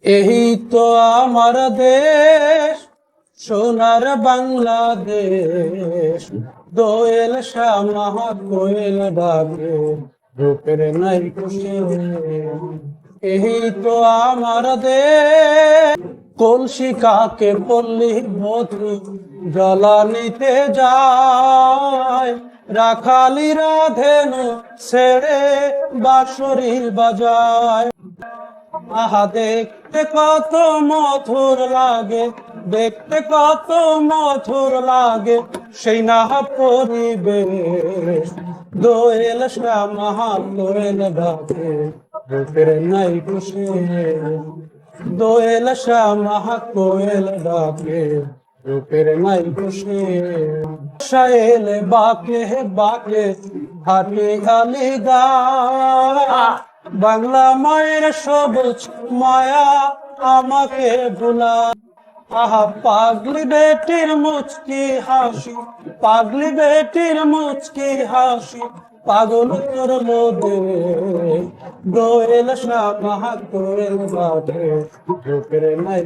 এই তো আমার দেশ, সোনার বাংলাদেশ। দোয়েল শ্যামা কোয়েল ডাকে, রূপের নাই খুশি। এই তো আমার দেশ, কলসি কাকে পল্লী মধু জ্বালানিতে যায়। রাখালিরা ধেনু ছেড়ে বাঁশরি বাজায়। আহা দেখতে কত মধুর লাগে, দেখতে কত মধুর লাগে সেই না পরিবেশ। দোয়েল শ্যামা কোয়েল ডাকে, রূপের নাই খুশি। দোয়েল শ্যামা কোয়েল ডাকে, রূপের নাই খুশি। শায়েলে বাকে বাকে হাতে খালি গা, বাংলা মায়ের সবুজ মায়া আমাকে ভুলা। আহা পাগলি বেটির মুচকি হাসি, পাগলি বেটির মুচকি হাসি পাগল করলো দে। দোয়েল শ্যামা কোয়েল ডাকে, রূপের নাই